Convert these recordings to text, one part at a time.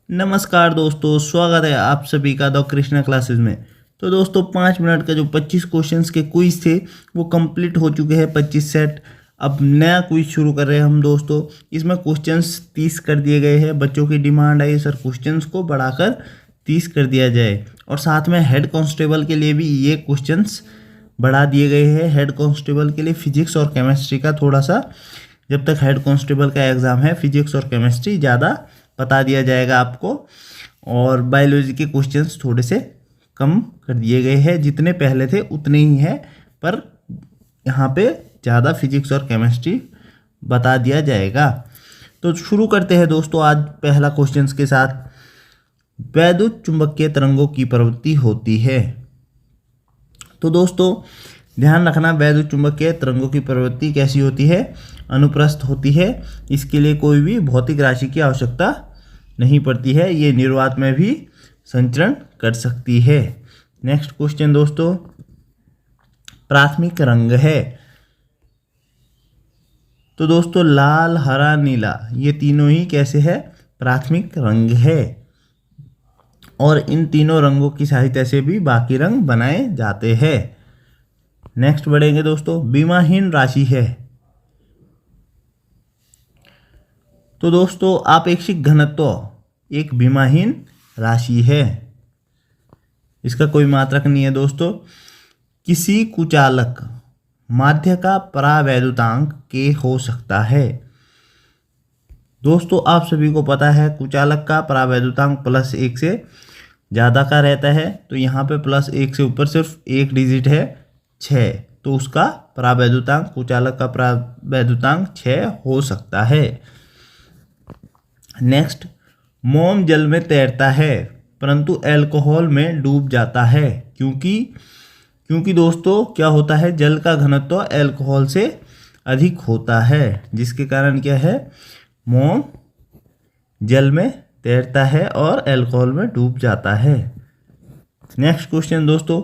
नमस्कार दोस्तों, स्वागत है आप सभी का द कृष्णा क्लासेस में। तो दोस्तों 5 मिनट का जो 25 क्वेश्चंस के क्विज थे वो कंप्लीट हो चुके हैं, 25 सेट। अब नया क्विज शुरू कर रहे हैं हम दोस्तों। इसमें क्वेश्चंस 30 कर दिए गए हैं। बच्चों की डिमांड आई सर क्वेश्चंस को बढ़ाकर 30 कर दिया जाए, और साथ में हेड कांस्टेबल के लिए भी ये क्वेश्चंस बढ़ा दिए गए हैं। हेड कांस्टेबल के लिए फिजिक्स और केमिस्ट्री का थोड़ा सा, जब तक हेड कांस्टेबल का एग्ज़ाम है, फिजिक्स और केमिस्ट्री ज़्यादा बता दिया जाएगा आपको, और बायोलॉजी के क्वेश्चंस थोड़े से कम कर दिए गए हैं। जितने पहले थे उतने ही हैं, पर यहाँ पे ज़्यादा फिजिक्स और केमिस्ट्री बता दिया जाएगा। तो शुरू करते हैं दोस्तों आज पहला क्वेश्चंस के साथ। वैद्युत चुंबकीय तरंगों की प्रवृत्ति होती है। तो दोस्तों ध्यान रखना, वैद्युत चुंबकीय तरंगों की प्रवृत्ति कैसी होती है? अनुप्रस्थ होती है। इसके लिए कोई भी भौतिक राशि की आवश्यकता नहीं पड़ती है। ये निर्वात में भी संचरण कर सकती है। नेक्स्ट क्वेश्चन दोस्तों, प्राथमिक रंग है। तो दोस्तों लाल, हरा, नीला, ये तीनों ही कैसे है? प्राथमिक रंग है। और इन तीनों रंगों की सहायता से भी बाकी रंग बनाए जाते हैं। नेक्स्ट बढ़ेंगे दोस्तों, विमाहीन राशि है। तो दोस्तों आपेक्षिक घनत्व एक विमाहीन राशि है। इसका कोई मात्रक नहीं है दोस्तों। किसी कुचालक माध्य का परावैद्युतांक k हो सकता है। दोस्तों आप सभी को पता है कुचालक का परावैद्युतांक +1 से ज़्यादा का रहता है। तो यहाँ पे +1 से ऊपर सिर्फ एक डिजिट है, 6, तो उसका परावैद्युतांक, कुचालक का परावैद्युतांक 6 हो सकता है। नेक्स्ट, मोम जल में तैरता है परंतु अल्कोहल में डूब जाता है। क्योंकि दोस्तों क्या होता है, जल का घनत्व अल्कोहल से अधिक होता है, जिसके कारण क्या है, मोम जल में तैरता है और अल्कोहल में डूब जाता है। नेक्स्ट क्वेश्चन दोस्तों,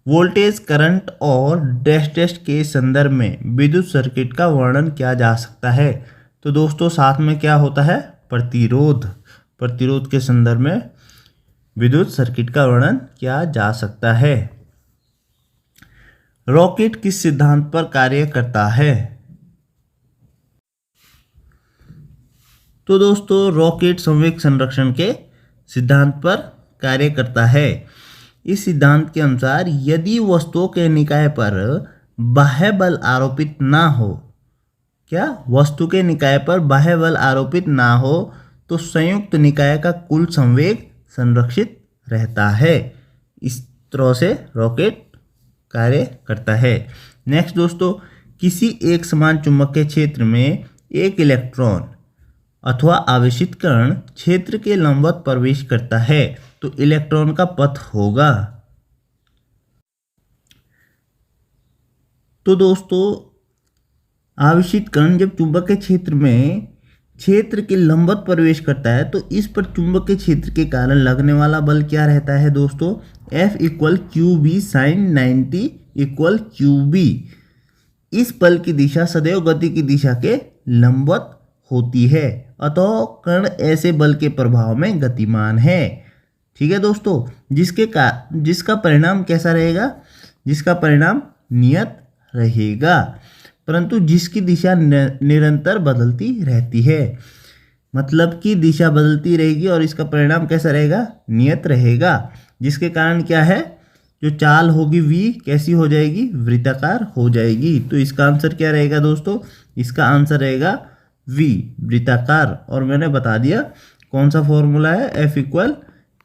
वोल्टेज, करंट और डैश डैश के संदर्भ में विद्युत सर्किट का वर्णन किया जा सकता है। तो दोस्तों साथ में क्या होता है, प्रतिरोध के संदर्भ में विद्युत सर्किट का वर्णन किया जा सकता है। रॉकेट किस सिद्धांत पर कार्य करता है? तो दोस्तों रॉकेट संवेग संरक्षण के सिद्धांत पर कार्य करता है। इस सिद्धांत के अनुसार यदि वस्तुओं के निकाय पर बाह्य बल आरोपित ना हो, वस्तु के निकाय पर बाह्य बल आरोपित ना हो, तो संयुक्त निकाय का कुल संवेग संरक्षित रहता है। इस तरह से रॉकेट कार्य करता है। नेक्स्ट दोस्तों, किसी एक समान चुंबकीय क्षेत्र में एक इलेक्ट्रॉन अथवा आवेशित कण क्षेत्र के लंबवत प्रवेश करता है तो इलेक्ट्रॉन का पथ होगा। तो दोस्तों आवेशित कण जब चुंबकीय क्षेत्र के लंबवत प्रवेश करता है तो इस पर चुंबकीय क्षेत्र के कारण लगने वाला बल क्या रहता है दोस्तों? F = QB sin 90 = QB। इस बल की दिशा सदैव गति की दिशा के लंबवत होती है, अतः कण ऐसे बल के प्रभाव में गतिमान है। ठीक है दोस्तों, जिसका परिणाम कैसा रहेगा? जिसका परिणाम नियत रहेगा, परंतु जिसकी दिशा निरंतर बदलती रहती है। मतलब कि दिशा बदलती रहेगी और इसका परिणाम कैसा रहेगा? नियत रहेगा। जिसके कारण क्या है, जो चाल होगी v कैसी हो जाएगी? वृत्ताकार हो जाएगी। तो इसका आंसर क्या रहेगा दोस्तों? इसका आंसर रहेगा v, वृत्ताकार। और मैंने बता दिया कौन सा फॉर्मूला है, F =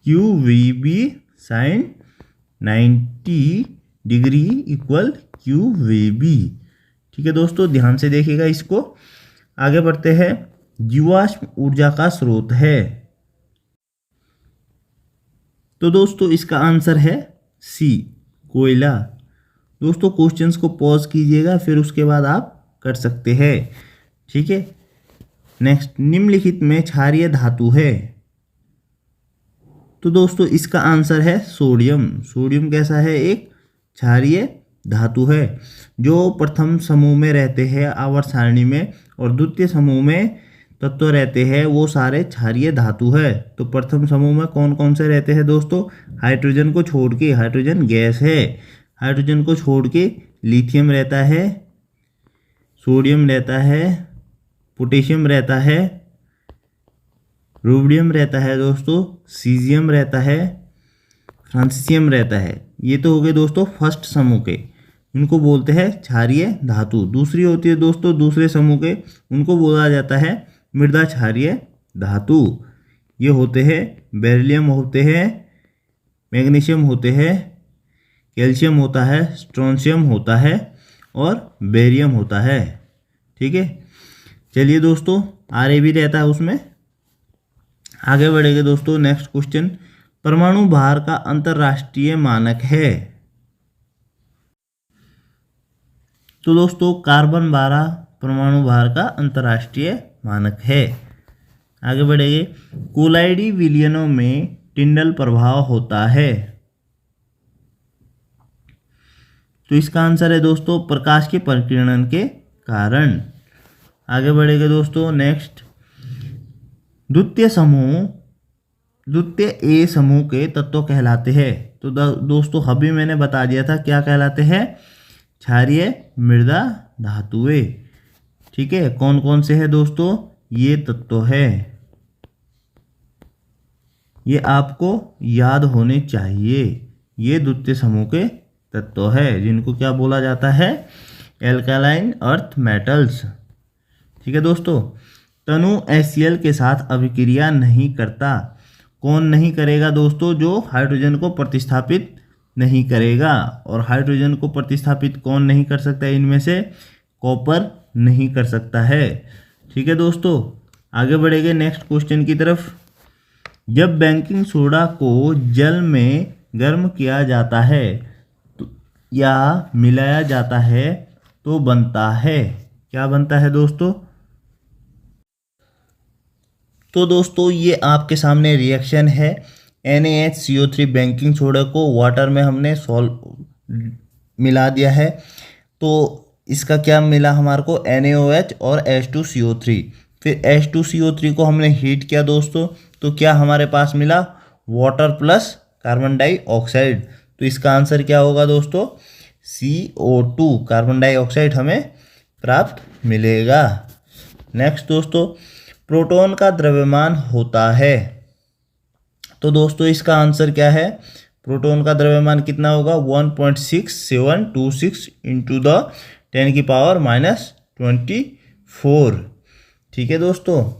QVB sin 90 degree = QVB। ठीक है दोस्तों, ध्यान से देखिएगा इसको। आगे बढ़ते हैं, जीवाश्म ऊर्जा का स्रोत है। तो दोस्तों इसका आंसर है C, कोयला। दोस्तों क्वेश्चंस को पॉज कीजिएगा, फिर उसके बाद आप कर सकते हैं। ठीक है। नेक्स्ट, निम्नलिखित में क्षारीय धातु है। तो दोस्तों इसका आंसर है सोडियम। सोडियम कैसा है? एक क्षारीय धातु है जो प्रथम समूह में रहते हैं आवर्त सारणी में, और द्वितीय समूह में तत्व रहते हैं वो सारे क्षारीय धातु है। तो प्रथम समूह में कौन कौन से रहते हैं दोस्तों? हाइड्रोजन को छोड़ के, हाइड्रोजन गैस है, हाइड्रोजन को छोड़ के लिथियम रहता है, सोडियम रहता है, पोटेशियम रहता है, रुबिडियम रहता है दोस्तों, सीजियम रहता है, फ्रांसिसियम रहता है। ये तो हो गए दोस्तों फर्स्ट समूह के, इनको बोलते हैं क्षारीय धातु। दूसरी होती है दोस्तों दूसरे समूह के, उनको बोला जाता है मृदा क्षारीय धातु। ये होते हैं बेरिलियम होते हैं, मैग्नीशियम होते हैं, कैल्शियम होता है, स्ट्रोंशियम होता है और बेरियम होता है। ठीक है, चलिए दोस्तों आर भी रहता है उसमें। आगे बढ़ेंगे दोस्तों। नेक्स्ट क्वेश्चन, परमाणु भार का अंतरराष्ट्रीय मानक है। तो दोस्तों कार्बन 12 परमाणु भार का अंतरराष्ट्रीय मानक है। आगे बढ़ेंगे। कोलाइडी विलयनों में टिंडल प्रभाव होता है। तो इसका आंसर है दोस्तों प्रकाश के परिकिरणन के कारण। आगे बढ़ेंगे दोस्तों। नेक्स्ट, द्वितीय ए समूह के तत्व कहलाते हैं। तो दोस्तों अभी मैंने बता दिया था क्या कहलाते हैं, क्षारीय मृदा धातुएं। ठीक है, कौन कौन से है दोस्तों, ये तत्व है, ये आपको याद होने चाहिए। ये द्वितीय समूह के तत्व है जिनको क्या बोला जाता है, एल्कालाइन अर्थ मेटल्स। ठीक है दोस्तों, तनु HCl के साथ अभिक्रिया नहीं करता। कौन नहीं करेगा दोस्तों, जो हाइड्रोजन को प्रतिस्थापित नहीं करेगा। और हाइड्रोजन को प्रतिस्थापित कौन नहीं कर सकता है इनमें से, कॉपर नहीं कर सकता है। ठीक है दोस्तों, आगे बढ़ेंगे नेक्स्ट क्वेश्चन की तरफ। जब बेकिंग सोडा को जल में गर्म किया जाता है या मिलाया जाता है तो बनता है, क्या बनता है दोस्तों? तो दोस्तों ये आपके सामने रिएक्शन है। NaHCO3 बेकिंग सोडा को वाटर में हमने मिला दिया है, तो इसका क्या मिला हमारे को, NaOH और H2CO3। फिर H2CO3 को हमने हीट किया दोस्तों, तो क्या हमारे पास मिला, वाटर प्लस कार्बन डाइऑक्साइड। तो इसका आंसर क्या होगा दोस्तों, CO2 कार्बन डाइऑक्साइड हमें प्राप्त मिलेगा। नेक्स्ट दोस्तों, प्रोटॉन का द्रव्यमान होता है। तो दोस्तों इसका आंसर क्या है, प्रोटॉन का द्रव्यमान कितना होगा, 1.6726 इंटू द 10 की पावर -24। ठीक है दोस्तों,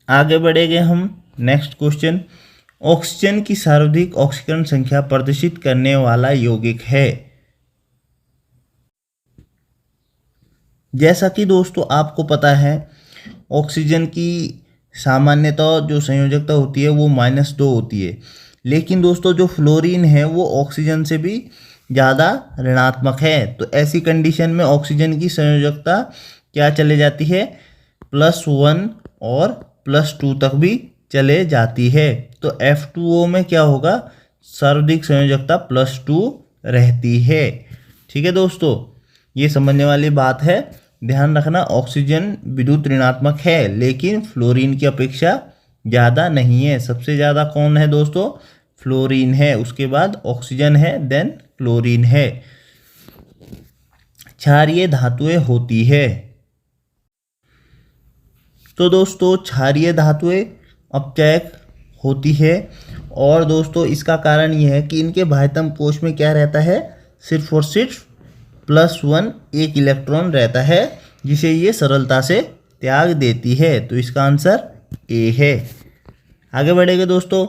आगे बढ़ेंगे हम। नेक्स्ट क्वेश्चन, ऑक्सीजन की सर्वाधिक ऑक्सीकरण संख्या प्रदर्शित करने वाला यौगिक है। जैसा कि दोस्तों आपको पता है, ऑक्सीजन की सामान्यतः जो संयोजकता होती है वो -2 होती है, लेकिन दोस्तों जो फ्लोरीन है वो ऑक्सीजन से भी ज़्यादा ऋणात्मक है। तो ऐसी कंडीशन में ऑक्सीजन की संयोजकता क्या चले जाती है, +1 और +2 तक भी चले जाती है। तो F2O में क्या होगा, सर्वाधिक संयोजकता +2 रहती है। ठीक है दोस्तों, ये समझने वाली बात है। ध्यान रखना, ऑक्सीजन विद्युत ऋणात्मक है लेकिन फ्लोरीन की अपेक्षा ज़्यादा नहीं है। सबसे ज़्यादा कौन है दोस्तों, फ्लोरीन है, उसके बाद ऑक्सीजन है, देन क्लोरीन है। क्षारीय धातुएं होती है। तो दोस्तों क्षारीय धातुएं अपचयक होती है, और दोस्तों इसका कारण यह है कि इनके बाह्यतम कोश में क्या रहता है, सिर्फ और सिर्फ +1 एक इलेक्ट्रॉन रहता है, जिसे ये सरलता से त्याग देती है। तो इसका आंसर ए है। आगे बढ़ेंगे दोस्तों।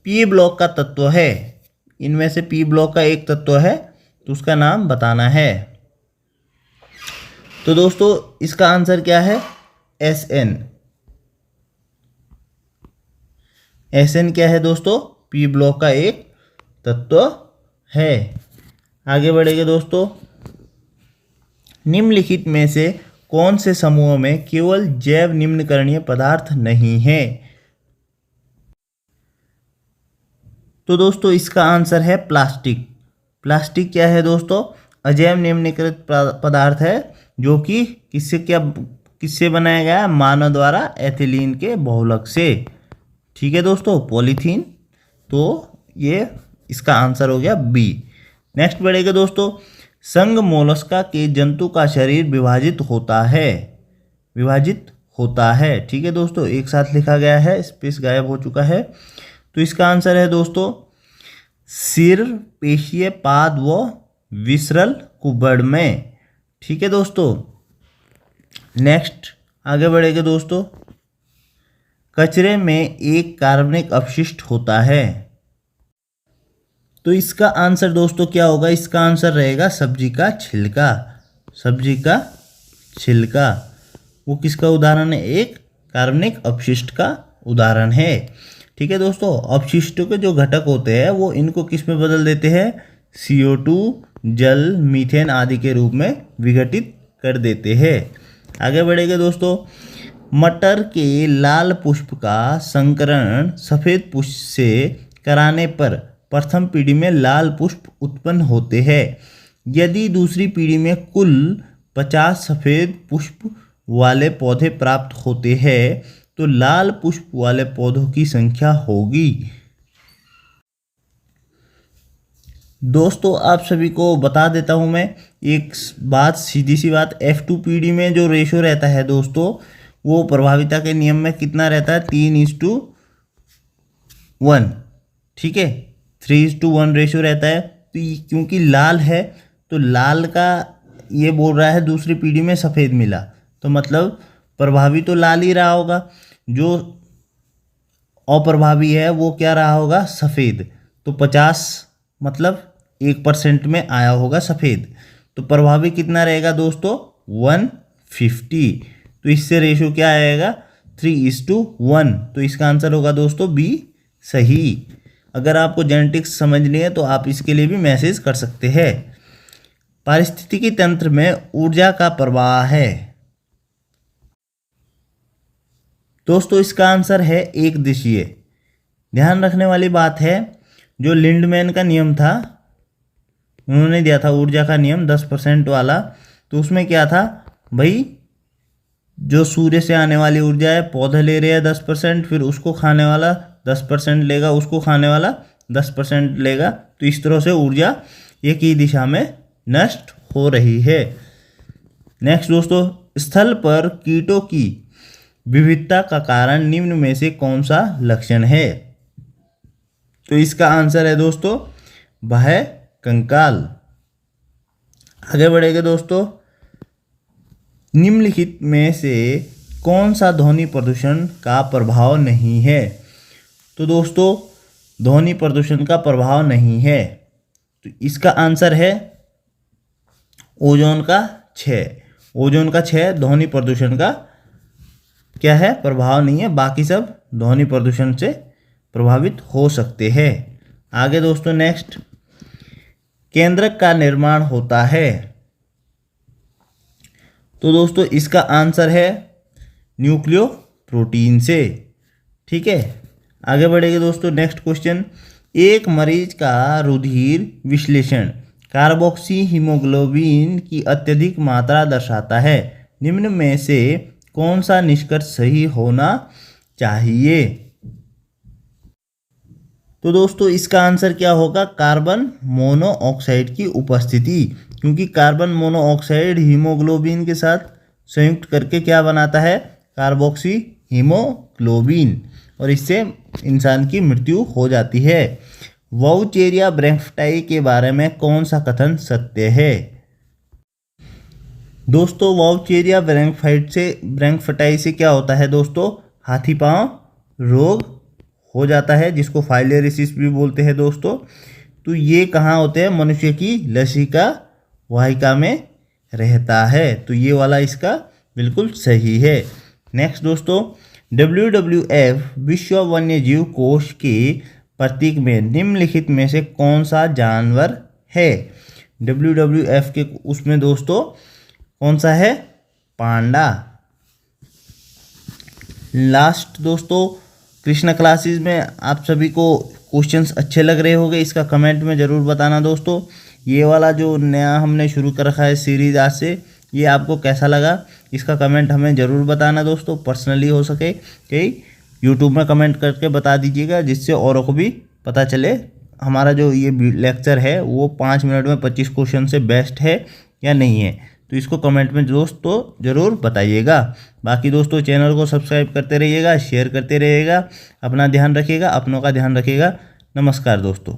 पी ब्लॉक का तत्व है, इनमें से पी ब्लॉक का एक तत्व है, तो उसका नाम बताना है। तो दोस्तों इसका आंसर क्या है, SN। SN क्या है दोस्तों, पी ब्लॉक का एक तत्व है। आगे बढ़ेंगे दोस्तों। निम्नलिखित में से कौन से समूह में केवल जैव निम्नकरणीय पदार्थ नहीं है। तो दोस्तों इसका आंसर है प्लास्टिक। प्लास्टिक क्या है दोस्तों, अजैव निम्नीकृत पदार्थ है, जो कि किससे क्या किससे बनाया गया है? मानव द्वारा एथिलीन के बहुलक से। ठीक है दोस्तों, पॉलीथीन। तो ये इसका आंसर हो गया बी। नेक्स्ट बढ़ेगा दोस्तों, संघ मोलस्का के जंतु का शरीर विभाजित होता है। विभाजित होता है। ठीक है दोस्तों, एक साथ लिखा गया है, स्पेस गायब हो चुका है। तो इसका आंसर है दोस्तों सिर, पेशीय, पाद व विसरल कुबड़ में। ठीक है दोस्तों, नेक्स्ट आगे बढ़ेगा दोस्तों, कचरे में एक कार्बनिक अपशिष्ट होता है। तो इसका आंसर दोस्तों क्या होगा? इसका आंसर रहेगा सब्जी का छिलका। सब्जी का छिलका वो किसका उदाहरण है? एक कार्बनिक अपशिष्ट का उदाहरण है। ठीक है दोस्तों, अपशिष्टों के जो घटक होते हैं वो इनको किस में बदल देते हैं? CO2, जल, मीथेन आदि के रूप में विघटित कर देते हैं। आगे बढ़ेगा दोस्तों, मटर के लाल पुष्प का संकरण सफ़ेद पुष्प से कराने पर प्रथम पीढ़ी में लाल पुष्प उत्पन्न होते हैं। यदि दूसरी पीढ़ी में कुल 50 सफ़ेद पुष्प वाले पौधे प्राप्त होते हैं तो लाल पुष्प वाले पौधों की संख्या होगी। दोस्तों आप सभी को बता देता हूं मैं एक बात, सीधी सी बात, F2 पीढ़ी में जो रेशो रहता है दोस्तों वो प्रभाविता के नियम में कितना रहता है? 3:1। ठीक है, 3:1 रेशो रहता है। तो क्योंकि लाल है तो लाल का ये बोल रहा है दूसरी पीढ़ी में सफ़ेद मिला, तो मतलब प्रभावी तो लाल ही रहा होगा, जो अप्रभावी है वो क्या रहा होगा? सफ़ेद। तो 50 मतलब 1% में आया होगा सफ़ेद। तो प्रभावी कितना रहेगा दोस्तों? 150। तो इससे रेशो क्या आएगा? 3:1। तो इसका आंसर होगा दोस्तों बी, सही। अगर आपको जेनेटिक्स समझनी है तो आप इसके लिए भी मैसेज कर सकते हैं। पारिस्थितिकी तंत्र में ऊर्जा का प्रवाह है। दोस्तों इसका आंसर है एक दिशीय। ध्यान रखने वाली बात है, जो लिंडमैन का नियम था, उन्होंने दिया था ऊर्जा का नियम 10% वाला। तो उसमें क्या था भाई, जो सूर्य से आने वाली ऊर्जा है, पौधे ले रहे हैं 10%, फिर उसको खाने वाला 10% लेगा, उसको खाने वाला 10% लेगा। तो इस तरह से ऊर्जा एक ही दिशा में नष्ट हो रही है। नेक्स्ट दोस्तों, स्थल पर कीटों की विविधता का कारण निम्न में से कौन सा लक्षण है? तो इसका आंसर है दोस्तों बाह्य कंकाल। आगे बढ़ेगा दोस्तों, निम्नलिखित में से कौन सा ध्वनि प्रदूषण का प्रभाव नहीं है? तो दोस्तों ध्वनि प्रदूषण का प्रभाव नहीं है, तो इसका आंसर है ओजोन का क्षय। ओजोन का क्षय ध्वनि प्रदूषण का क्या है? प्रभाव नहीं है। बाकी सब ध्वनि प्रदूषण से प्रभावित हो सकते हैं। आगे दोस्तों नेक्स्ट, केंद्रक का निर्माण होता है। तो दोस्तों इसका आंसर है न्यूक्लियो प्रोटीन से। ठीक है, आगे बढ़ेगा दोस्तों नेक्स्ट क्वेश्चन, एक मरीज का रुधिर विश्लेषण कार्बोक्सी हीमोग्लोबिन की अत्यधिक मात्रा दर्शाता है। निम्न में से कौन सा निष्कर्ष सही होना चाहिए? तो दोस्तों इसका आंसर क्या होगा? कार्बन मोनोऑक्साइड की उपस्थिति, क्योंकि कार्बन मोनोऑक्साइड हीमोग्लोबिन के साथ संयुक्त करके क्या बनाता है? कार्बोक्सी हीमोग्लोबिन, और इससे इंसान की मृत्यु हो जाती है। वाउचेरिया ब्रैंकफटाई के बारे में कौन सा कथन सत्य है? दोस्तों वाउचेरिया ब्रैंकफटाई से क्या होता है दोस्तों? हाथी पांव रोग हो जाता है, जिसको फाइलेरिसिस भी बोलते हैं दोस्तों। तो ये कहाँ होते हैं? मनुष्य की लसिका वाहिका में रहता है। तो ये वाला इसका बिल्कुल सही है। नेक्स्ट दोस्तों, WWF विश्व वन्यजीव कोष के प्रतीक में निम्नलिखित में से कौन सा जानवर है? WWF के उसमें दोस्तों कौन सा है? पांडा। लास्ट दोस्तों, कृष्णा क्लासेस में आप सभी को क्वेश्चंस अच्छे लग रहे होंगे, इसका कमेंट में ज़रूर बताना दोस्तों। ये वाला जो नया हमने शुरू कर रखा है सीरीज़ आज से, ये आपको कैसा लगा इसका कमेंट हमें ज़रूर बताना दोस्तों। पर्सनली हो सके कि यूट्यूब में कमेंट करके बता दीजिएगा, जिससे औरों को भी पता चले हमारा जो ये लेक्चर है वो 5 मिनट में 25 क्वेश्चन से बेस्ट है या नहीं है। तो इसको कमेंट में दोस्तों ज़रूर बताइएगा। बाकी दोस्तों चैनल को सब्सक्राइब करते रहिएगा, शेयर करते रहिएगा, अपना ध्यान रखिएगा, अपनों का ध्यान रखिएगा। नमस्कार दोस्तों।